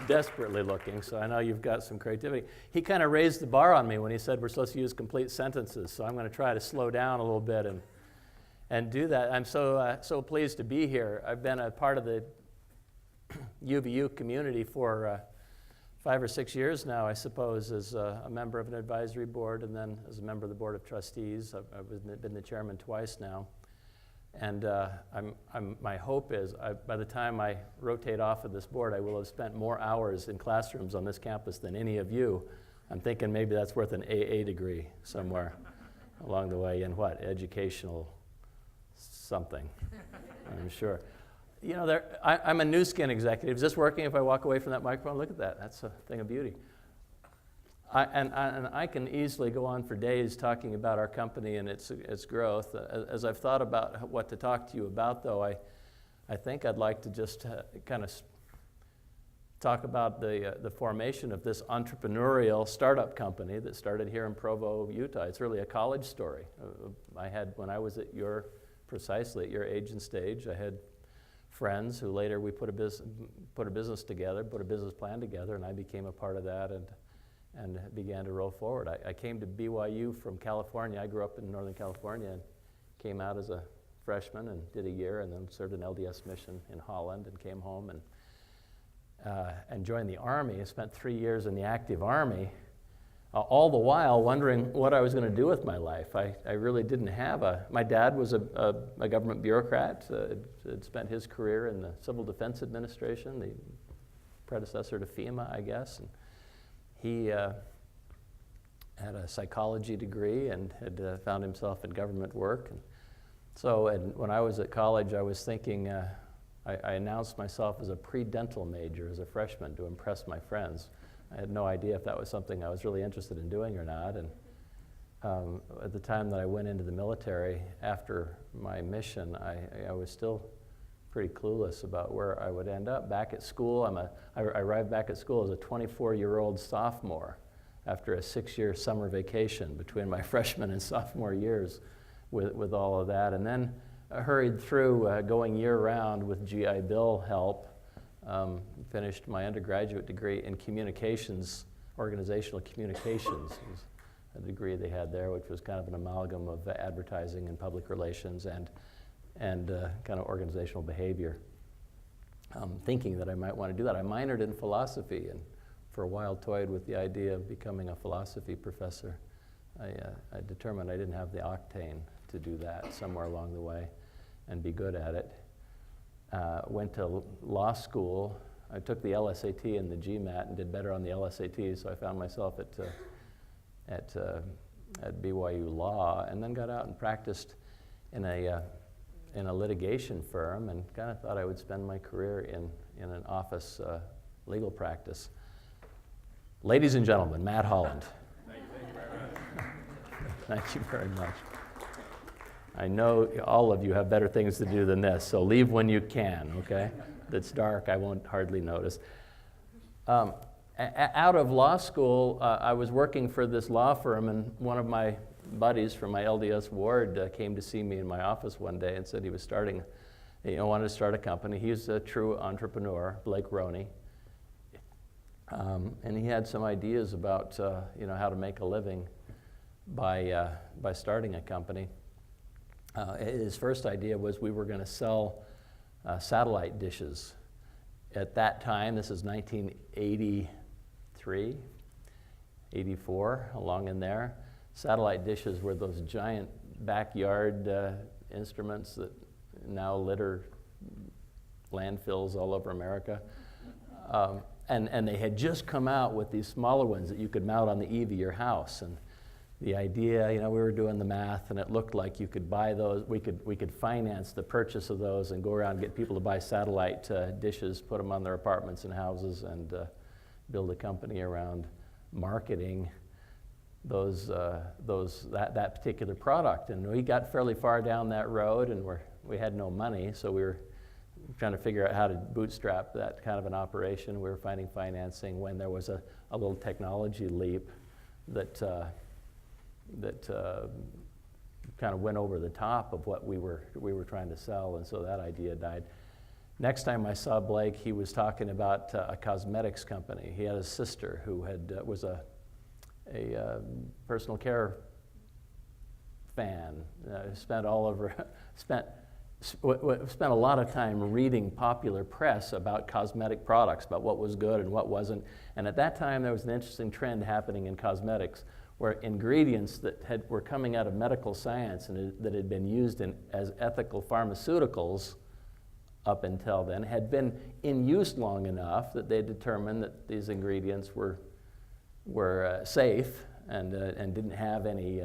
desperately looking, so I know you've got some creativity. He kind of raised the bar on me when he said we're supposed to use complete sentences, so I'm going to try to slow down a little bit and do that. I'm so pleased to be here. I've been a part of the UVU community for 5 or 6 years now, I suppose, as a member of an advisory board and then as a member of the board of trustees. I've been the chairman twice now. And my hope is by the time I rotate off of this board, I will have spent more hours in classrooms on this campus than any of you. I'm thinking maybe that's worth an AA degree somewhere along the way in what? Educational something, I'm sure. You know, I'm a new skin executive. Is this working if I walk away from that microphone? Look at that. That's a thing of beauty. And I can easily go on for days talking about our company and its growth. As I've thought about what to talk to you about, though, I think I'd like to just kind of talk about the formation of this entrepreneurial startup company that started here in Provo, Utah. It's really a college story. When I was precisely at your age and stage, I had friends who later we put a business together, put a business plan together, and I became a part of that and began to roll forward. I came to BYU from California. I grew up in Northern California and came out as a freshman and did a year and then served an LDS mission in Holland and came home and joined the Army. I spent 3 years in the active Army, all the while wondering what I was going to do with my life. I really didn't have my dad was a government bureaucrat, had spent his career in the Civil Defense Administration, the predecessor to FEMA, I guess. And he had a psychology degree and had found himself in government work. And so when I was at college, I was thinking, I announced myself as a pre-dental major as a freshman to impress my friends. I had no idea if that was something I was really interested in doing or not. And at the time that I went into the military after my mission, I was still pretty clueless about where I would end up. Back at school, I arrived back at school as a 24-year-old sophomore after a 6-year summer vacation between my freshman and sophomore years with all of that. And then I hurried through going year-round with GI Bill help, finished my undergraduate degree in communications, organizational communications. It was a degree they had there, which was kind of an amalgam of advertising and public relations and kind of organizational behavior, thinking that I might want to do that. I minored in philosophy and for a while toyed with the idea of becoming a philosophy professor. I determined I didn't have the octane to do that somewhere along the way and be good at it. Went to law school. I took the LSAT and the GMAT and did better on the LSAT, so I found myself at BYU Law, and then got out and practiced in a litigation firm and kind of thought I would spend my career in an office legal practice. Ladies and gentlemen, Matt Holland. Thank you very much. I know all of you have better things to do than this, so leave when you can, okay? If it's dark, I won't hardly notice. Out of law school, I was working for this law firm, and one of my buddies from my LDS ward came to see me in my office one day and said he was wanted to start a company. He's a true entrepreneur, Blake Roney. And he had some ideas about how to make a living by starting a company. His first idea was we were going to sell satellite dishes. At that time, this is 1983, 84, along in there. Satellite dishes were those giant backyard instruments that now litter landfills all over America. And they had just come out with these smaller ones that you could mount on the eave of your house. And the idea, we were doing the math, and it looked like you could buy those. We could finance the purchase of those and go around and get people to buy satellite dishes, put them on their apartments and houses, and build a company around marketing that particular product. And we got fairly far down that road, and we had no money, so we were trying to figure out how to bootstrap that kind of an operation. We were finding financing when there was a little technology leap that kind of went over the top of what we were trying to sell, and so that idea died. Next time I saw Blake, he was talking about a cosmetics company. He had a sister who was a personal care fan. Spent a lot of time reading popular press about cosmetic products, about what was good and what wasn't. And at that time, there was an interesting trend happening in cosmetics, where ingredients that were coming out of medical science and that had been used as ethical pharmaceuticals up until then had been in use long enough that they determined that these ingredients were safe and didn't have any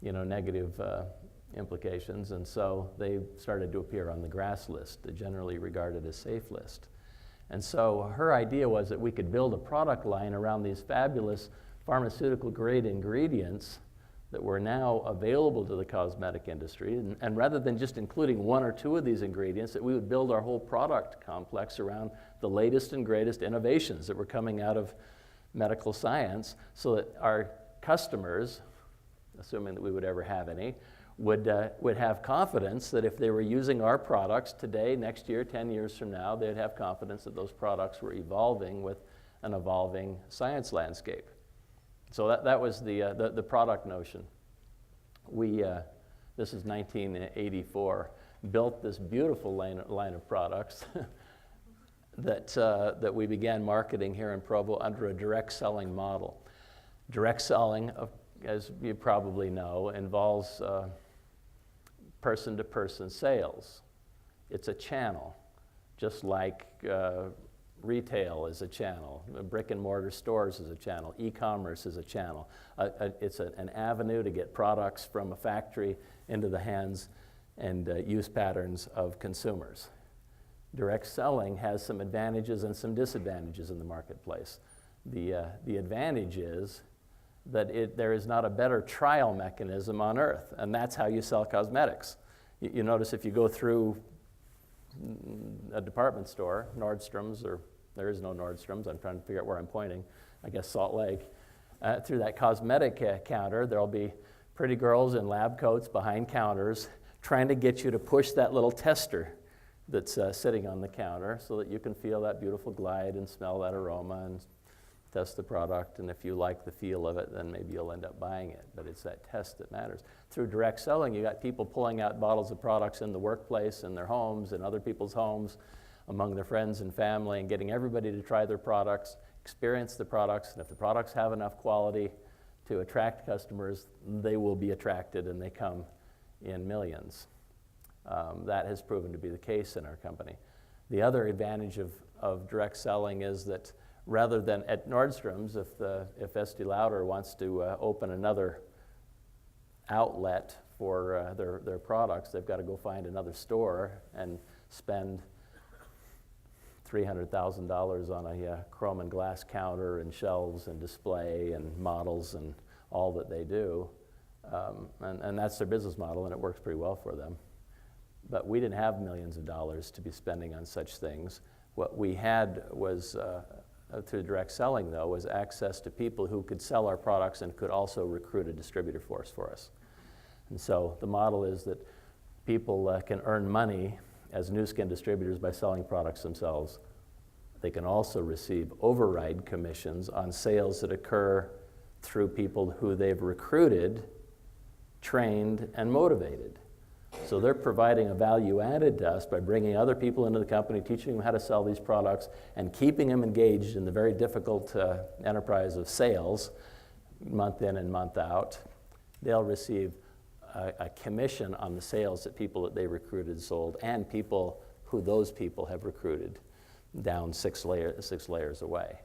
negative implications, and so they started to appear on the GRAS list, the generally regarded as safe list. And so her idea was that we could build a product line around these fabulous pharmaceutical grade ingredients that were now available to the cosmetic industry, and rather than just including one or two of these ingredients, that we would build our whole product complex around the latest and greatest innovations that were coming out of medical science, so that our customers, assuming that we would ever have any, would have confidence that if they were using our products today, next year, 10 years from now, they'd have confidence that those products were evolving with an evolving science landscape. So that was the product notion. This is 1984, built this beautiful line of products that we began marketing here in Provo under a direct selling model. Direct selling, as you probably know, involves person-to-person sales. It's a channel, just like retail is a channel, brick and mortar stores is a channel, e-commerce is a channel. It's an avenue to get products from a factory into the hands and use patterns of consumers. Direct selling has some advantages and some disadvantages in the marketplace. The advantage is that there is not a better trial mechanism on earth, and that's how you sell cosmetics. You notice if you go through a department store, Nordstrom's, or there is no Nordstrom's, I'm trying to figure out where I'm pointing, I guess Salt Lake, through that cosmetic counter, there'll be pretty girls in lab coats behind counters trying to get you to push that little tester that's sitting on the counter so that you can feel that beautiful glide and smell that aroma and test the product, and if you like the feel of it, then maybe you'll end up buying it, but it's that test that matters. Through direct selling, you got people pulling out bottles of products in the workplace, in their homes, in other people's homes, among their friends and family, and getting everybody to try their products, experience the products, and if the products have enough quality to attract customers, they will be attracted, and they come in millions. That has proven to be the case in our company. The other advantage of direct selling is that rather than at Nordstrom's, if Estee Lauder wants to open another outlet for their products, they've got to go find another store and spend $300,000 on a chrome and glass counter and shelves and display and models and all that they do. And that's their business model, and it works pretty well for them. But we didn't have millions of dollars to be spending on such things. What we had was through direct selling, though, was access to people who could sell our products and could also recruit a distributor force for us. And so the model is that people can earn money as Nu Skin distributors by selling products themselves. They can also receive override commissions on sales that occur through people who they've recruited, trained, and motivated. So they're providing a value added to us by bringing other people into the company, teaching them how to sell these products, and keeping them engaged in the very difficult enterprise of sales, month in and month out. They'll receive a commission on the sales that people that they recruited sold, and people who those people have recruited down six layers away.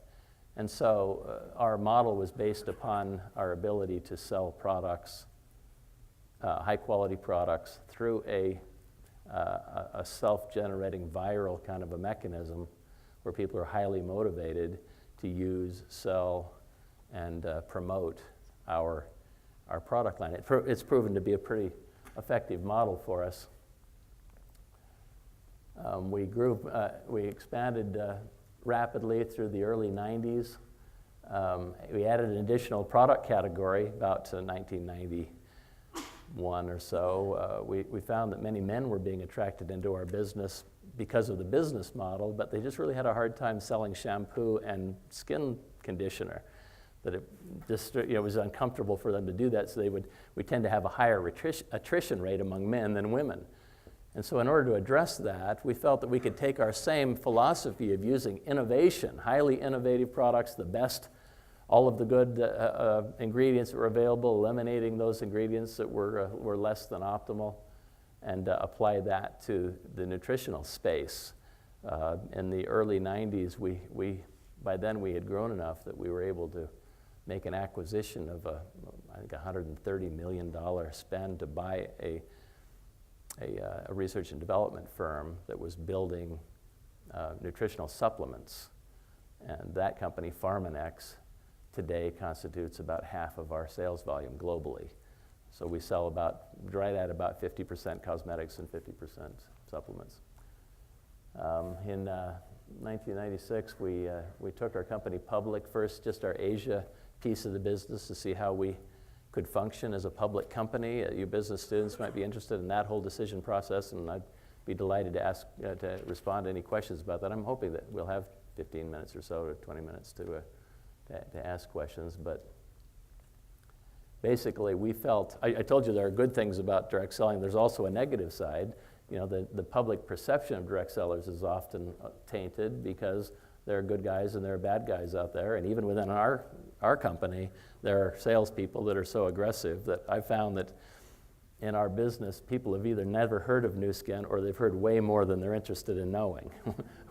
And so our model was based upon our ability to sell products, high-quality products, through a self-generating viral kind of a mechanism where people are highly motivated to use, sell, and promote our product line. It's proven to be a pretty effective model for us. We expanded rapidly through the early 90s. We added an additional product category about 1991 or so. We found that many men were being attracted into our business because of the business model, but they just really had a hard time selling shampoo and skin conditioner. That it just was uncomfortable for them to do that, so we tend to have a higher attrition rate among men than women. And so in order to address that, we felt that we could take our same philosophy of using innovation, highly innovative products, the best, all of the good ingredients that were available, eliminating those ingredients that were less than optimal, and apply that to the nutritional space. In the early 90s, by then we had grown enough that we were able to make an acquisition of I think $130 million spend to buy a research and development firm that was building nutritional supplements. And that company, Pharmanex, today constitutes about half of our sales volume globally. So we sell right at about 50% cosmetics and 50% supplements. In 1996, we took our company public, first just our Asia piece of the business to see how we could function as a public company. You business students might be interested in that whole decision process, and I'd be delighted to respond to any questions about that. I'm hoping that we'll have 15 minutes or so, or 20 minutes to ask questions. But basically, we felt, I told you there are good things about direct selling. There's also a negative side. The public perception of direct sellers is often tainted because there are good guys and there are bad guys out there. And even within our company, there are salespeople that are so aggressive that I found that in our business, people have either never heard of Nu Skin or they've heard way more than they're interested in knowing,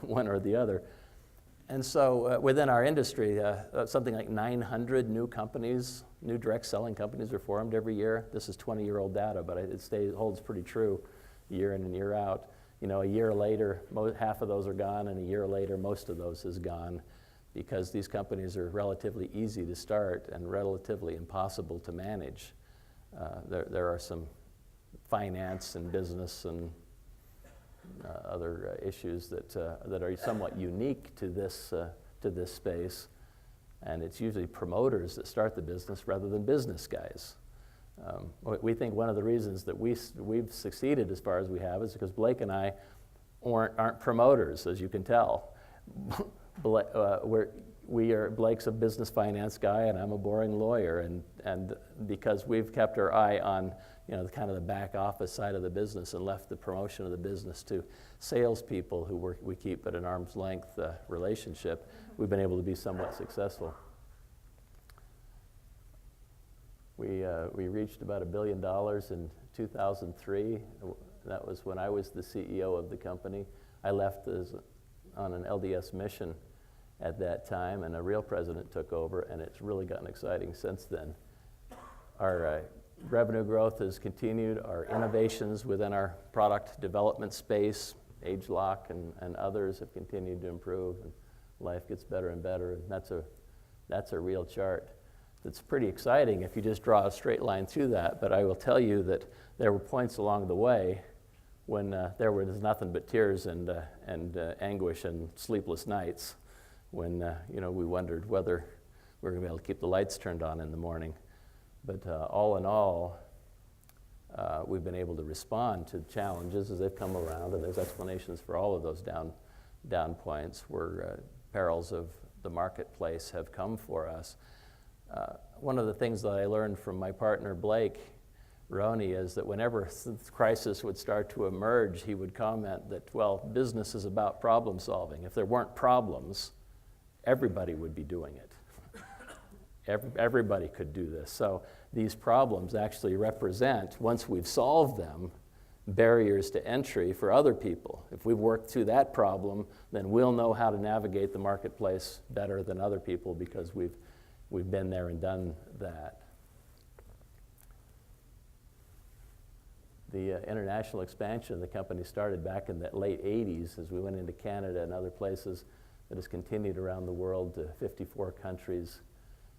one or the other. And so within our industry, something like 900 new companies, new direct selling companies are formed every year. This is 20-year-old data, but it holds pretty true year in and year out. A year later, half of those are gone, and a year later, most of those is gone, because these companies are relatively easy to start and relatively impossible to manage. There are some finance and business and other issues that are somewhat unique to this space, and it's usually promoters that start the business rather than business guys. We think one of the reasons that we've succeeded as far as we have is because Blake and I aren't promoters, as you can tell. Blake's a business finance guy, and I'm a boring lawyer, and because we've kept our eye on kind of the back office side of the business and left the promotion of the business to salespeople who we keep at an arm's length relationship, we've been able to be somewhat successful. We reached about $1 billion in 2003. That was when I was the CEO of the company. I left on an LDS mission at that time, and a real president took over, and it's really gotten exciting since then. Our revenue growth has continued. Our innovations within our product development space, AgeLock and others, have continued to improve, and life gets better and better, and that's a real chart. It's pretty exciting if you just draw a straight line through that, but I will tell you that there were points along the way when there was nothing but tears and anguish and sleepless nights, when we wondered whether we were going to be able to keep the lights turned on in the morning. But all in all, we've been able to respond to challenges as they've come around, and there's explanations for all of those down points where perils of the marketplace have come for us. One of the things that I learned from my partner Blake Roney is that whenever crisis would start to emerge, he would comment that, well, business is about problem solving. If there weren't problems, everybody would be doing it. Everybody could do this. So these problems actually represent, once we've solved them, barriers to entry for other people. If we've worked through that problem, then we'll know how to navigate the marketplace better than other people because we've been there and done that. The international expansion of the company started back in the late 80s as we went into Canada and other places. It has continued around the world to 54 countries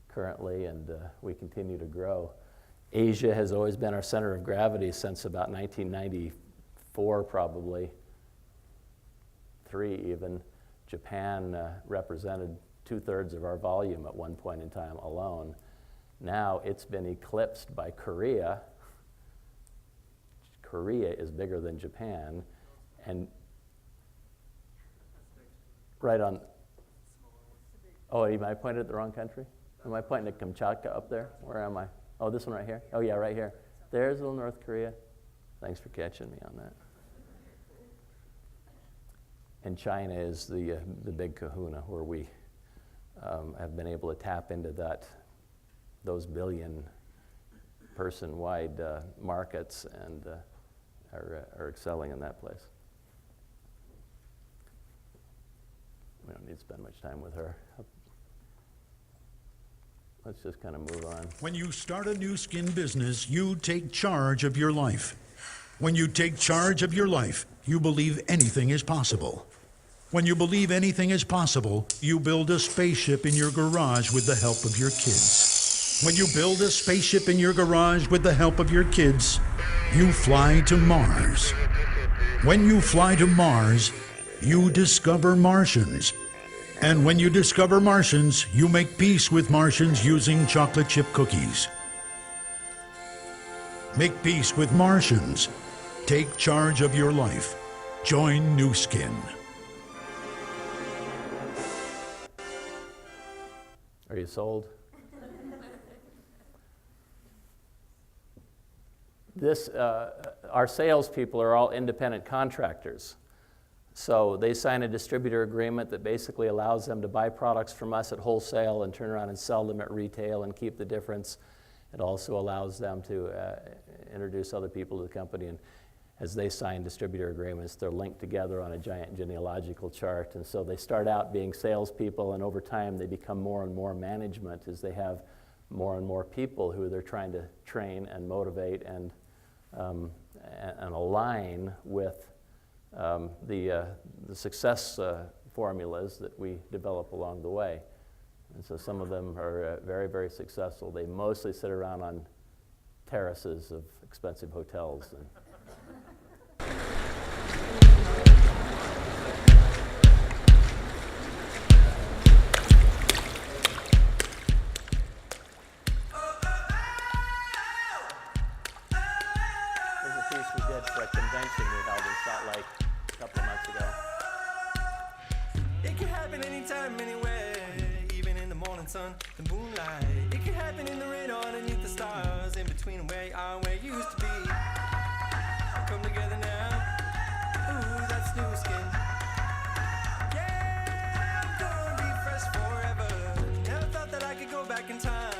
currently, and we continue to grow. Asia has always been our center of gravity since about 1994, probably, 3 even. Japan represented 2/3 of our volume at one point in time alone. Now it's been eclipsed by Korea. Korea is bigger than Japan, and right on. Oh, am I pointed at the wrong country? Am I pointing at Kamchatka up there? Where am I? Oh, this one right here? Oh, yeah, right here. There's little North Korea. Thanks for catching me on that. And China is the big kahuna where we have been able to tap into those billion-person-wide markets and are excelling in that place. We don't need to spend much time with her. Let's just kind of move on. When you start a new skin business, you take charge of your life. When you take charge of your life, you believe anything is possible. When you believe anything is possible, you build a spaceship in your garage with the help of your kids. When you build a spaceship in your garage with the help of your kids, you fly to Mars. When you fly to Mars, you discover Martians. And when you discover Martians, you make peace with Martians using chocolate chip cookies. Make peace with Martians. Take charge of your life. Join Nu Skin. Are you sold? Our salespeople are all independent contractors. So they sign a distributor agreement that basically allows them to buy products from us at wholesale and turn around and sell them at retail and keep the difference. It also allows them to introduce other people to the company. And as they sign distributor agreements, they're linked together on a giant genealogical chart. And so they start out being salespeople, and over time they become more and more management as they have more and more people who they're trying to train and motivate and align with the success formulas that we develop along the way. And so some of them are very, very successful. They mostly sit around on terraces of expensive hotels. There's a piece we did for a convention we held in Salt Lake a couple of months ago. It can happen anytime, anywhere, even in the morning sun, the moonlight. It can happen in the rain or underneath the stars, in between where you are and where you used to be. Come together now. Ooh, that's Nu Skin. Yeah, I'm gonna be fresh forever. Never thought that I could go back in time.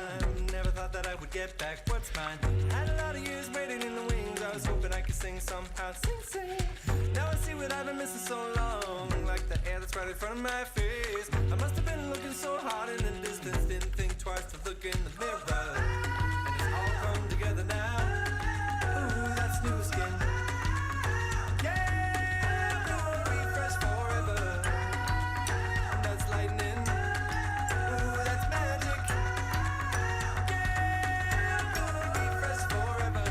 Never thought that I would get back what's mine. Had a lot of years waiting in the wings. I was hoping I could sing somehow, sing. Now I see what I've been missing so long, like the air that's right in front of my face. I must have been looking so hard in the distance, didn't think twice to look in the mirror. And it's all come together now. Ooh, that's Nu Skin. Yeah, I'm gonna be fresh forever. And that's lightning. Ooh, that's magic. Yeah, I'm gonna be fresh forever.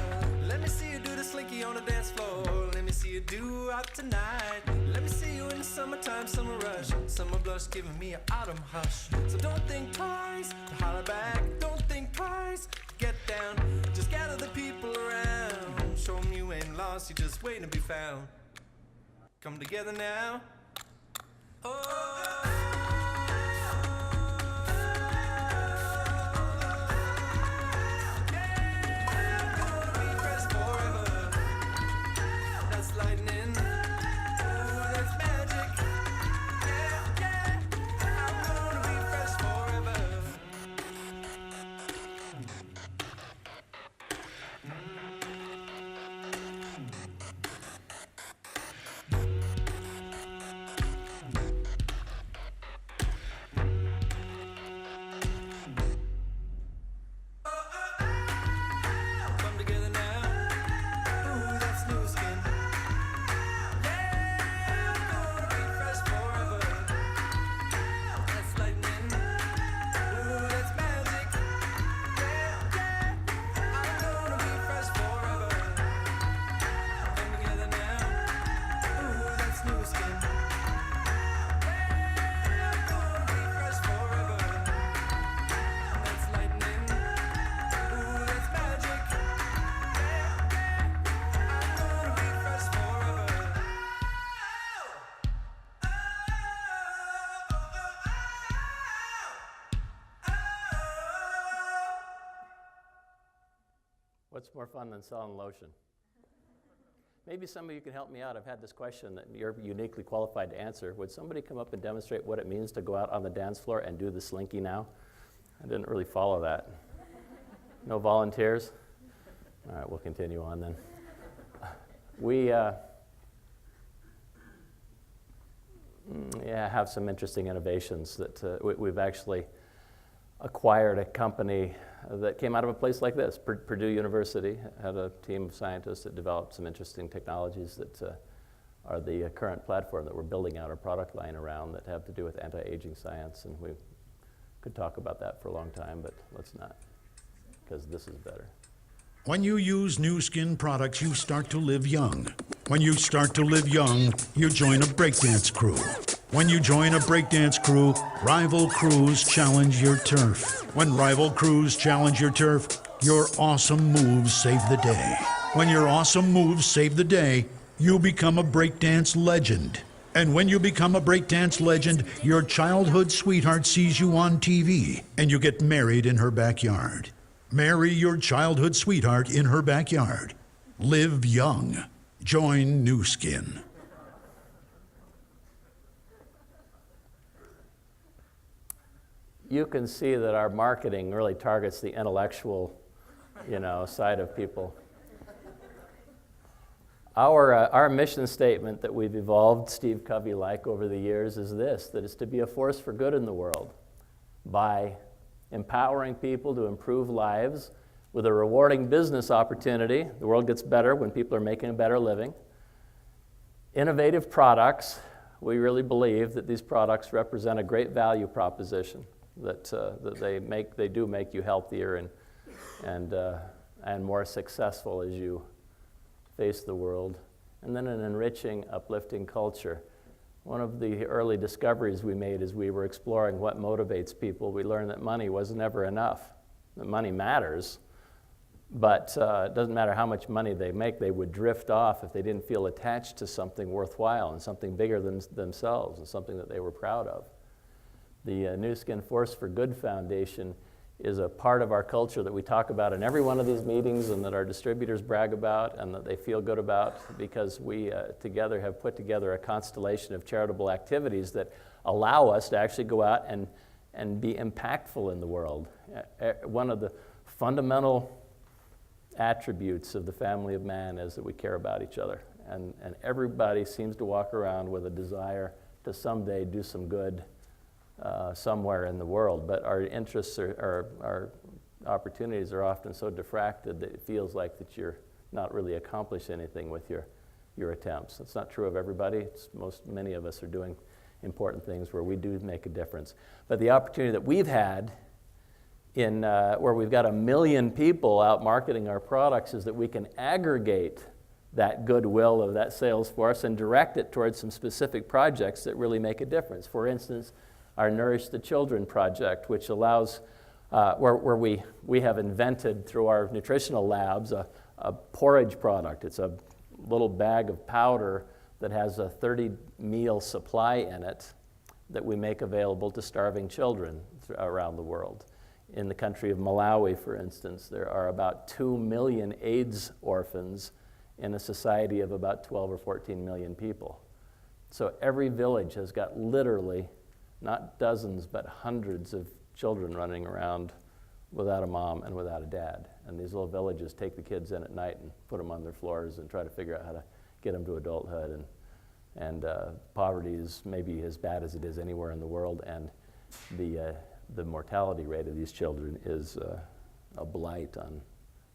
Let me see you do the slinky on the dance floor. Let me see you do out tonight. Let me see you in the summertime, summer rush. Summer blush giving me an autumn hush. So don't think twice to holler back. Don't think twice to get down. Just gather the people around. Show 'em you ain't lost, you're just waiting to be found. Come together now. Oh. Lightning, ooh, that's magic. Yeah, I'm gonna be fresh forever. What's more fun than selling lotion? Maybe some of you can help me out. I've had this question that you're uniquely qualified to answer. Would somebody come up and demonstrate what it means to go out on the dance floor and do the slinky now? I didn't really follow that. No volunteers? All right, we'll continue on then. We have some interesting innovations that we've actually acquired a company that came out of a place like this. Purdue University had a team of scientists that developed some interesting technologies that are the current platform that we're building out our product line around that have to do with anti-aging science. And we could talk about that for a long time, but let's not, because this is better. When you use Nu Skin products, you start to live young. When you start to live young, you join a breakdance crew. When you join a breakdance crew, rival crews challenge your turf. When rival crews challenge your turf, your awesome moves save the day. When your awesome moves save the day, you become a breakdance legend. And when you become a breakdance legend, your childhood sweetheart sees you on TV, and you get married in her backyard. Marry your childhood sweetheart in her backyard. Live young. Join Nu Skin. You can see that our marketing really targets the intellectual, side of people. Our mission statement that we've evolved Steve Covey-like over the years is this, that it's to be a force for good in the world by empowering people to improve lives with a rewarding business opportunity. The world gets better when people are making a better living. Innovative products. We really believe that these products represent a great value proposition, that they do make you healthier and more successful as you face the world. And then an enriching, uplifting culture. One of the early discoveries we made as we were exploring what motivates people, we learned that money was never enough. That money matters, but it doesn't matter how much money they make, they would drift off if they didn't feel attached to something worthwhile and something bigger than themselves and something that they were proud of. The Nu Skin Force for Good Foundation is a part of our culture that we talk about in every one of these meetings and that our distributors brag about and that they feel good about, because we together have put together a constellation of charitable activities that allow us to actually go out and be impactful in the world. One of the fundamental attributes of the family of man is that we care about each other, and everybody seems to walk around with a desire to someday do some good somewhere in the world, but our interests our opportunities are often so diffracted that it feels like that you're not really accomplishing anything with your attempts. It's not true of everybody. Many of us are doing important things where we do make a difference. But the opportunity that we've had in where we've got 1 million people out marketing our products is that we can aggregate that goodwill of that sales force and direct it towards some specific projects that really make a difference. For instance, our Nourish the Children project, which allows, where we have invented through our nutritional labs a porridge product. It's a little bag of powder that has a 30-meal supply in it that we make available to starving children around the world. In the country of Malawi, for instance, there are about 2 million AIDS orphans in a society of about 12 or 14 million people. So every village has got literally not dozens, but hundreds of children running around without a mom and without a dad. And these little villages take the kids in at night and put them on their floors and try to figure out how to get them to adulthood. And poverty is maybe as bad as it is anywhere in the world, and the mortality rate of these children is a blight on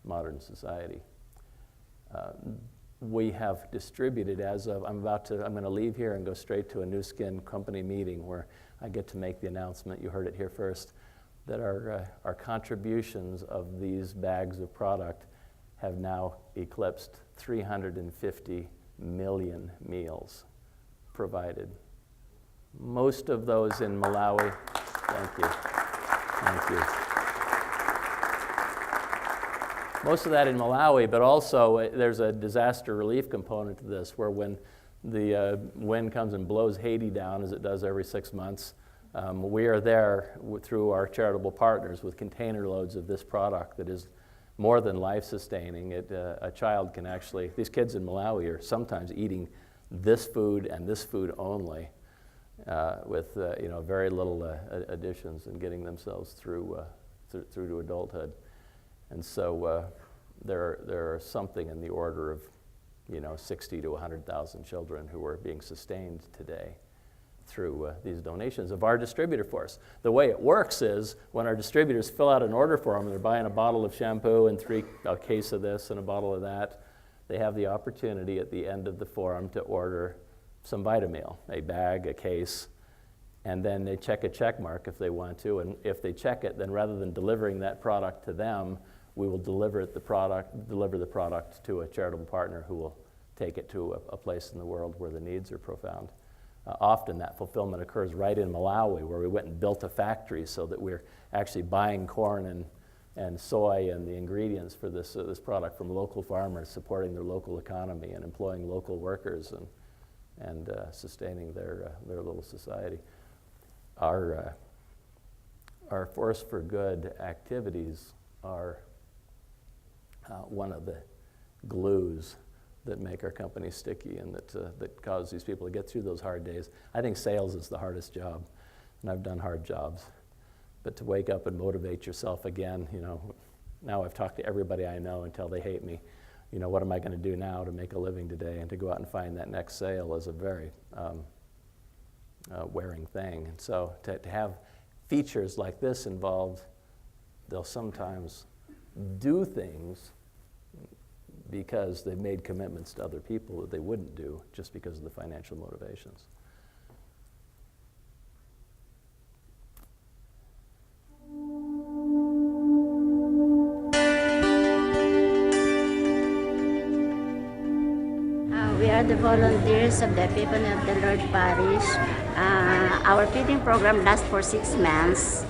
modern society. We have distributed I'm going to leave here and go straight to a Nu Skin company meeting where I get to make the announcement, you heard it here first, that our contributions of these bags of product have now eclipsed 350 million meals provided. Most of those in Malawi. Thank you. Thank you. Most of that in Malawi, but also there's a disaster relief component to this, where when the wind comes and blows Haiti down, as it does every 6 months, we are there through our charitable partners with container loads of this product that is more than life-sustaining. A child can actually, these kids in Malawi are sometimes eating this food and this food only, with very little additions and getting themselves through to adulthood. And so there are something in the order of 60 to 100,000 children who are being sustained today through these donations of our distributor force. The way it works is when our distributors fill out an order for them, they're buying a bottle of shampoo and a case of this and a bottle of that, they have the opportunity at the end of the forum to order some Vitameal, a bag, a case, and then they check a check mark if they want to, and if they check it, then rather than delivering that product to them, we will deliver the product to a charitable partner who will take it to a place in the world where the needs are profound. Often that fulfillment occurs right in Malawi, where we went and built a factory so that we're actually buying corn and soy and the ingredients for this product from local farmers, supporting their local economy and employing local workers and sustaining their little society. Our Force for Good activities are one of the glues that make our company sticky and that cause these people to get through those hard days. I think sales is the hardest job, and I've done hard jobs. But to wake up and motivate yourself again, now I've talked to everybody I know until they hate me. What am I going to do now to make a living today? And to go out and find that next sale is a very wearing thing. And so to have features like this involved, they'll sometimes do things because they've made commitments to other people that they wouldn't do just because of the financial motivations. We are the volunteers of the People of the Lord Parish. Our feeding program lasts for 6 months.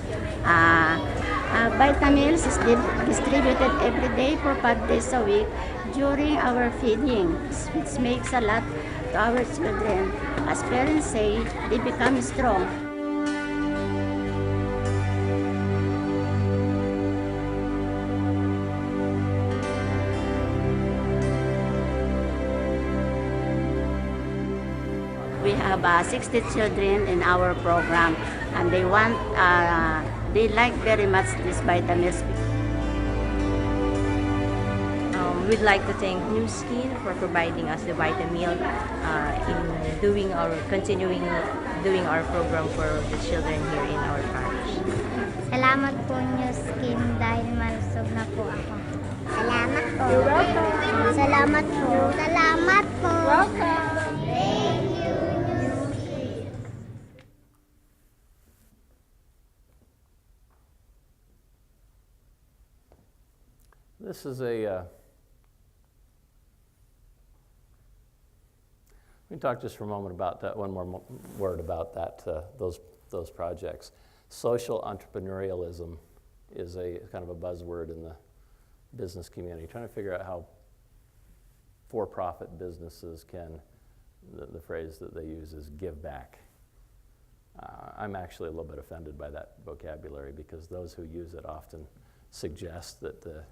Vitamins is distributed every day for 5 days a week during our feeding, which makes a lot to our children. As parents say, they become strong. We have 60 children in our program, and they like very much this vitamins. We'd like to thank New Skin for providing us the Vitameal in continuing doing our program for the children here in our parish. Salamat po, New Skin, dahil malusog na po ako. Salamat po. You're welcome. Salamat po. Salamat po. Welcome. Thank you, New Skin. This is let me talk just for a moment about that, one more word about that, those projects. Social entrepreneurialism is a kind of a buzzword in the business community, trying to figure out how for-profit businesses can, the phrase that they use is give back. I'm actually a little bit offended by that vocabulary because those who use it often suggest that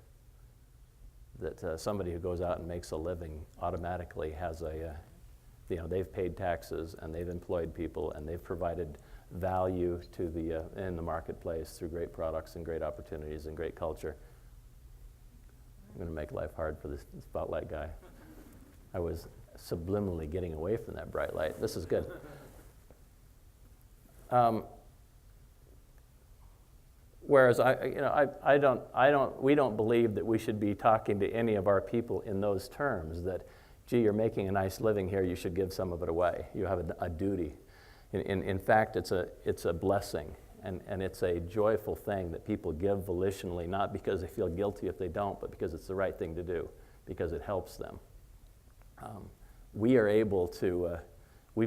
somebody who goes out and makes a living automatically has they've paid taxes and they've employed people and they've provided value to in the marketplace through great products and great opportunities and great culture. I'm going to make life hard for this spotlight guy. I was subliminally getting away from that bright light. This is good. Whereas we don't believe that we should be talking to any of our people in those terms, that, gee, you're making a nice living here, you should give some of it away. You have a duty. In fact, it's a blessing, and it's a joyful thing that people give volitionally, not because they feel guilty if they don't, but because it's the right thing to do, because it helps them. We've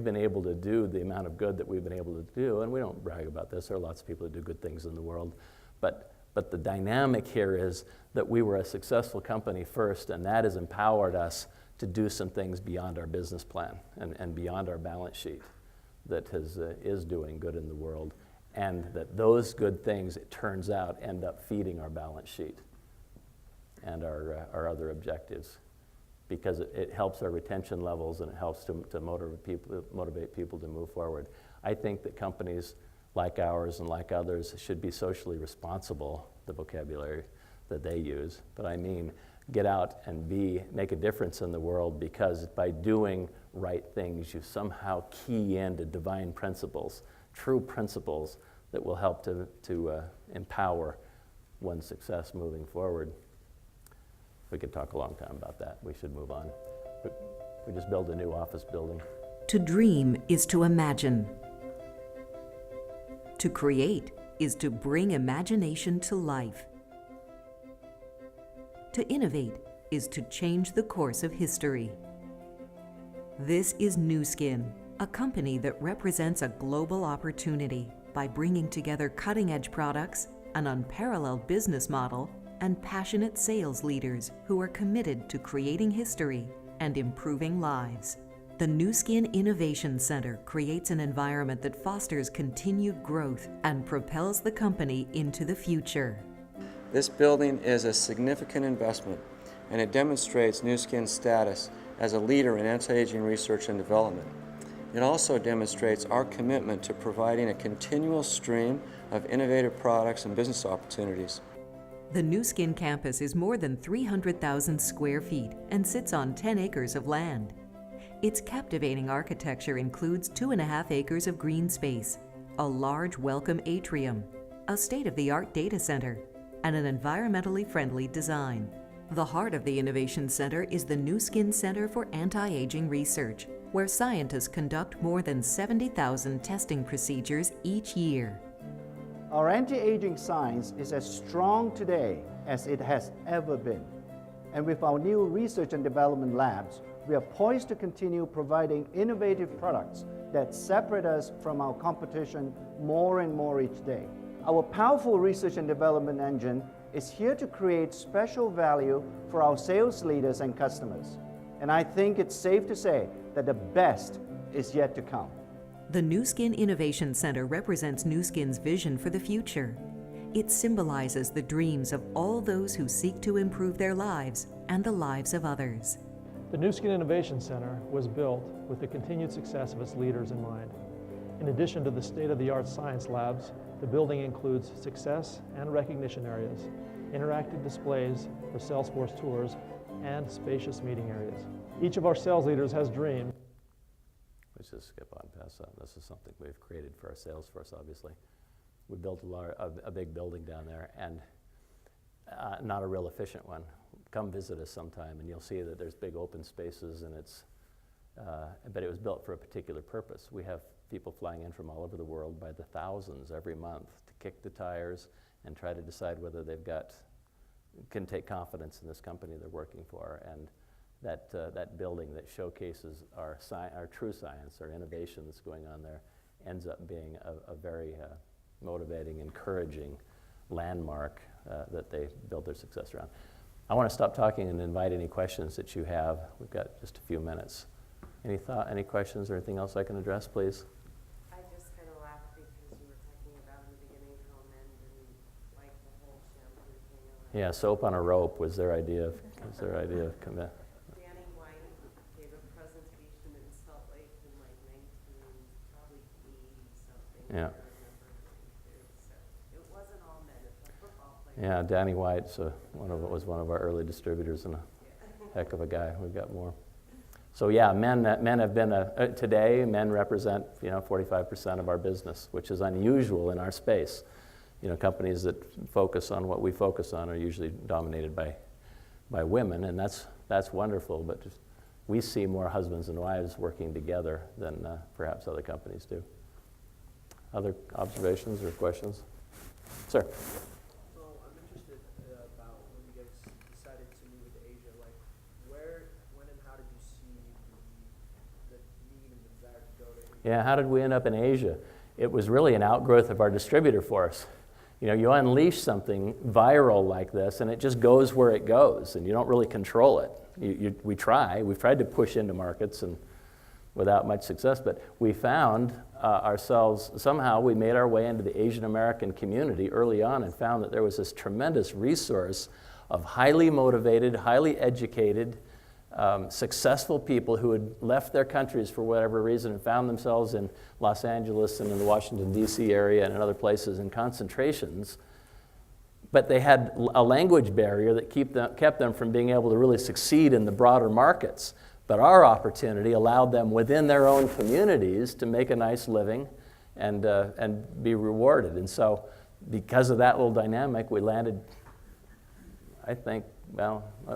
been able to do the amount of good that we've been able to do, and we don't brag about this. There are lots of people who do good things in the world, but the dynamic here is that we were a successful company first, and that has empowered us to do some things beyond our business plan and beyond our balance sheet that is doing good in the world, and that those good things, it turns out, end up feeding our balance sheet. and our other objectives, because it helps our retention levels and it helps to motivate people to move forward. I think that companies like ours and like others should be socially responsible, the vocabulary that they use, but I mean get out and make a difference in the world, because by doing right things, you somehow key into divine principles, true principles that will help to empower one's success moving forward. We could talk a long time about that. We should move on. But we just built a new office building. To dream is to imagine. To create is to bring imagination to life. To innovate is to change the course of history. This is Nu Skin, a company that represents a global opportunity by bringing together cutting-edge products, an unparalleled business model, and passionate sales leaders who are committed to creating history and improving lives. The Nu Skin Innovation Center creates an environment that fosters continued growth and propels the company into the future. This building is a significant investment, and it demonstrates Nu Skin's status as a leader in anti-aging research and development. It also demonstrates our commitment to providing a continual stream of innovative products and business opportunities. The Nu Skin campus is more than 300,000 square feet and sits on 10 acres of land. Its captivating architecture includes 2.5 acres of green space, a large welcome atrium, a state-of-the-art data center, and an environmentally friendly design. The heart of the Innovation Center is the Nu Skin Center for Anti-Aging Research, where scientists conduct more than 70,000 testing procedures each year. Our anti-aging science is as strong today as it has ever been. And with our new research and development labs, we are poised to continue providing innovative products that separate us from our competition more and more each day. Our powerful research and development engine is here to create special value for our sales leaders and customers. And I think it's safe to say that the best is yet to come. The Nu Skin Innovation Center represents Nu Skin's vision for the future. It symbolizes the dreams of all those who seek to improve their lives and the lives of others. The Nu Skin Innovation Center was built with the continued success of its leaders in mind. In addition to the state-of-the-art science labs, the building includes success and recognition areas, interactive displays for Salesforce tours, and spacious meeting areas. Each of our sales leaders has dreamed. Let's just skip on past that. This is something we've created for our sales force, obviously. We built a big building down there, and not a real efficient one. Come visit us sometime, and you'll see that there's big open spaces, and but it was built for a particular purpose. We have people flying in from all over the world by the thousands every month to kick the tires and try to decide whether can take confidence in this company they're working for. And that building that showcases our true science, our innovation that's going on there, ends up being a very motivating, encouraging landmark that they build their success around. I want to stop talking and invite any questions that you have. We've got just a few minutes. Any questions or anything else I can address, please? I just kind of laughed because you were talking about in the beginning how men didn't like the whole shampoo thing. Yeah, soap on a rope was their idea of commit. Danny White gave a presentation in Salt Lake in like 1980-something. Yeah. So it wasn't all men, it's a football player. Yeah, Danny White was one of our early distributors, and a heck of a guy. We've got more. So yeah, men have been today. Men represent 45% of our business, which is unusual in our space. Companies that focus on what we focus on are usually dominated by women, and that's wonderful. But we see more husbands and wives working together than perhaps other companies do. Other observations or questions, sir? Yeah, how did we end up in Asia? It was really an outgrowth of our distributor force. You unleash something viral like this, and it just goes where it goes, and you don't really control it. We've tried to push into markets, and without much success, but we found somehow we made our way into the Asian American community early on and found that there was this tremendous resource of highly motivated, highly educated, successful people who had left their countries for whatever reason and found themselves in Los Angeles and in the Washington, D.C. area and in other places in concentrations. But they had a language barrier that kept them from being able to really succeed in the broader markets. But our opportunity allowed them within their own communities to make a nice living and be rewarded. And so because of that little dynamic, we landed, I think,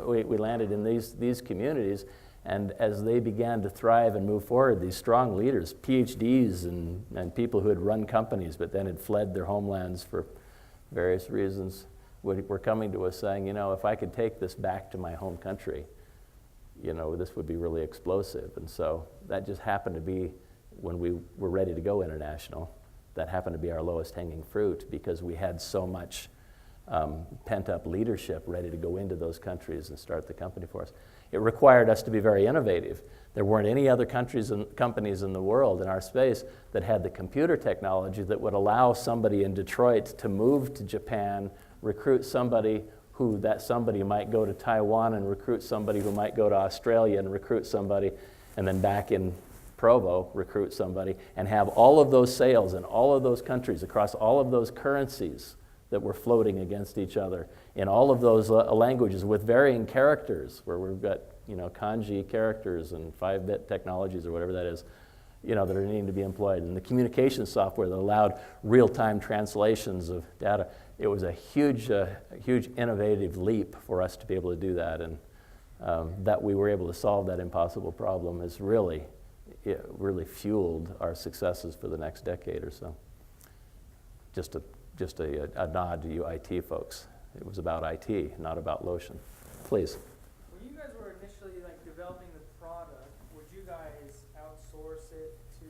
we landed in these communities. And as they began to thrive and move forward, these strong leaders, PhDs and people who had run companies but then had fled their homelands for various reasons, were coming to us saying, if I could take this back to my home country, this would be really explosive. And so that just happened to be, when we were ready to go international, that happened to be our lowest hanging fruit, because we had so much pent-up leadership ready to go into those countries and start the company for us. It required us to be very innovative. There weren't any other countries and companies in the world in our space that had the computer technology that would allow somebody in Detroit to move to Japan, recruit somebody who that somebody might go to Taiwan and recruit somebody who might go to Australia and recruit somebody, and then back in Provo recruit somebody, and have all of those sales in all of those countries across all of those currencies that were floating against each other in all of those languages with varying characters, where we've got kanji characters and 5-bit technologies or whatever that is, that are needing to be employed, and the communication software that allowed real-time translations of data. It was a huge innovative leap for us to be able to do that, and that we were able to solve that impossible problem has really fueled our successes for the next decade or so. Just a nod to you IT folks. It was about IT, not about lotion. Please. When you guys were initially developing the product, would you guys outsource it to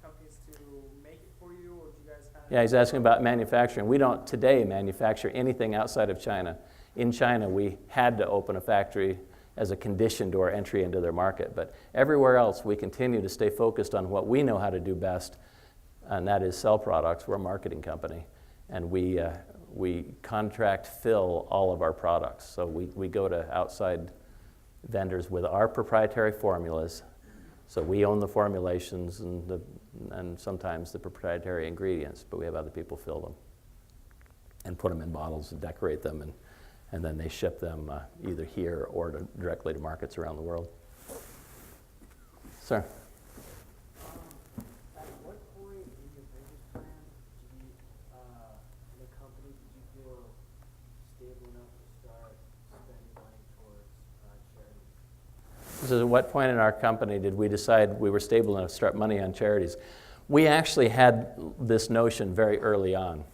companies to make it for you, or would you guys kind of? Yeah, he's asking about manufacturing. We don't today manufacture anything outside of China. In China, we had to open a factory as a condition to our entry into their market. But everywhere else, we continue to stay focused on what we know how to do best, and that is sell products. We're a marketing company, and we contract fill all of our products. So we go to outside vendors with our proprietary formulas. So we own the formulations and sometimes the proprietary ingredients, but we have other people fill them and put them in bottles and decorate them, and then they ship them either here or directly to markets around the world. Sir? At what point in your business plan in the company did you feel stable enough to start spending money towards charities? So at what point in our company did we decide we were stable enough to start money on charities? We actually had this notion very early on.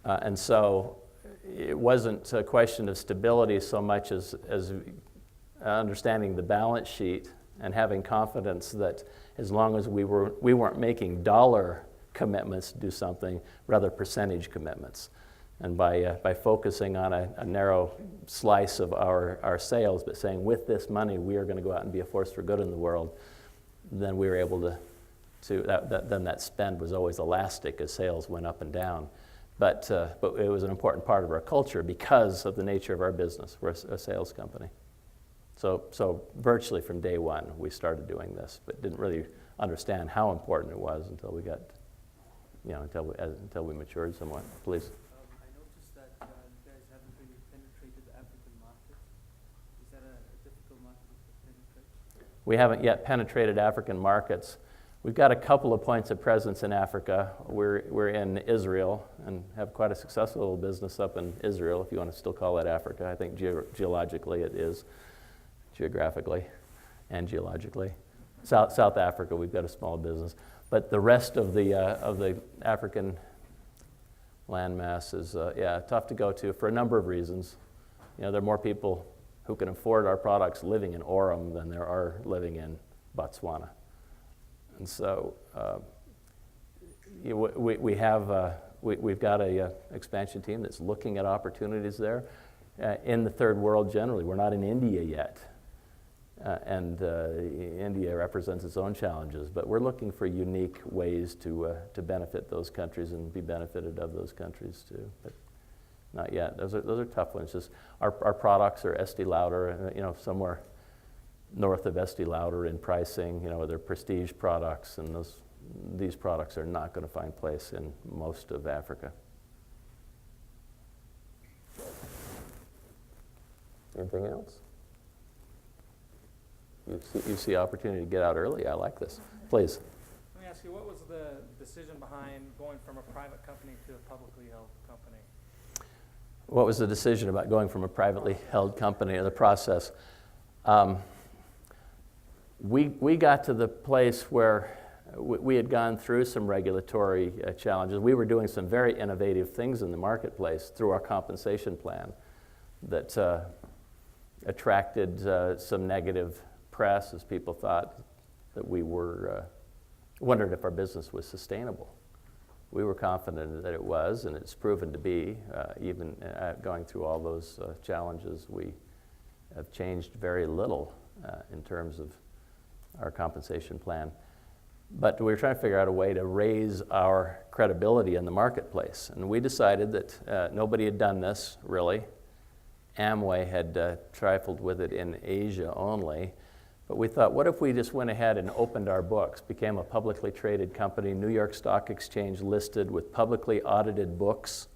And so it wasn't a question of stability so much as understanding the balance sheet and having confidence that as long as we weren't making dollar commitments to do something, rather percentage commitments. And by focusing on a narrow slice of our sales, but saying with this money we are going to go out and be a force for good in the world, then we were able then that spend was always elastic as sales went up and down. But it was an important part of our culture because of the nature of our business. We're a sales company. So virtually from day one, we started doing this, but didn't really understand how important it was until we got, until we matured somewhat. Please. I noticed that you guys haven't really penetrated the African market. Is that a difficult market to penetrate? We haven't yet penetrated African markets. We've got a couple of points of presence in Africa. We're in Israel and have quite a successful little business up in Israel, if you want to still call that Africa. I think geologically it is, geographically and geologically. South Africa, we've got a small business. But the rest of the African landmass is tough to go to for a number of reasons. There are more people who can afford our products living in Orem than there are living in Botswana. And so we've got a expansion team that's looking at opportunities there. In the third world generally, we're not in India yet. And India represents its own challenges, but we're looking for unique ways to benefit those countries and be benefited of those countries too. But Not yet. Those are tough ones. Just our products are Estee Lauder, somewhere north of Estee Lauder in pricing. They're prestige products, and these products are not going to find place in most of Africa. Anything else? You see opportunity to get out early. I like this. Please. Let me ask you, what was the decision behind going from a private company to a publicly held company? What was the decision about going from a privately held company, or the process? We got to the place where we had gone through some regulatory challenges. We were doing some very innovative things in the marketplace through our compensation plan that attracted some negative press, as people thought that we were, wondered if our business was sustainable. We were confident that it was, and it's proven to be. Even going through all those challenges, we have changed very little in terms of our compensation plan. But we were trying to figure out a way to raise our credibility in the marketplace. And we decided that nobody had done this, really. Amway had trifled with it in Asia only. But we thought, what if we just went ahead and opened our books, became a publicly traded company, New York Stock Exchange listed with publicly audited books,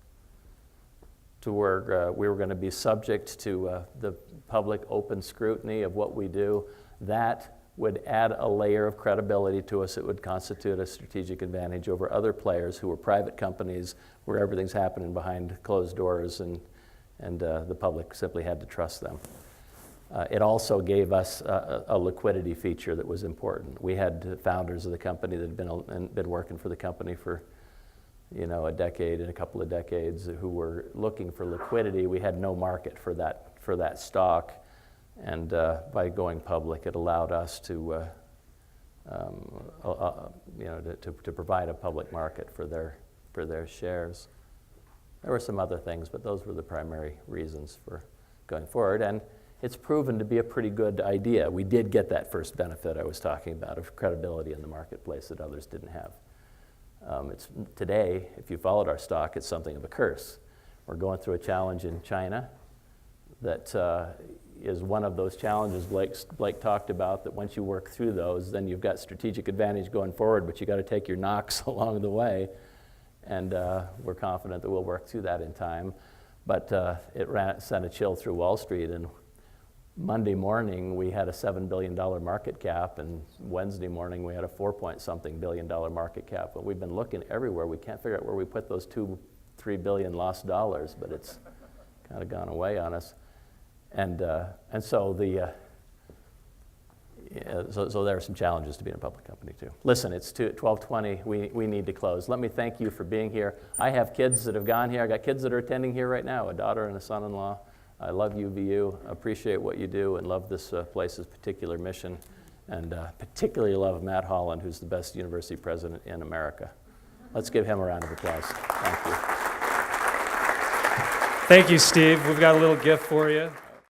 to where we were going to be subject to the public open scrutiny of what we do. That would add a layer of credibility to us. It would constitute a strategic advantage over other players who were private companies where everything's happening behind closed doors, and the public simply had to trust them. It also gave us a liquidity feature that was important. We had founders of the company that had been working for the company for a decade and a couple of decades who were looking for liquidity. We had no market for that stock, and by going public, it allowed us to provide a public market for their shares. There were some other things, but those were the primary reasons for going forward. And it's proven to be a pretty good idea. We did get that first benefit I was talking about of credibility in the marketplace that others didn't have. Today, if you followed our stock, it's something of a curse. We're going through a challenge in China that is one of those challenges Blake talked about, that once you work through those, then you've got strategic advantage going forward, but you got to take your knocks along the way. And we're confident that we'll work through that in time. But it sent a chill through Wall Street, and Monday morning, we had a $7 billion market cap, and Wednesday morning, we had a $4-point-something billion market cap. But we've been looking everywhere. We can't figure out where we put those $3 billion lost dollars, but it's kind of gone away on us. And so so there are some challenges to being a public company, too. Listen, it's 12:20. We need to close. Let me thank you for being here. I have kids that have gone here. I got kids that are attending here right now, a daughter and a son-in-law. I love UVU, appreciate what you do, and love this place's particular mission, and particularly love Matt Holland, who's the best university president in America. Let's give him a round of applause. Thank you. Thank you, Steve. We've got a little gift for you.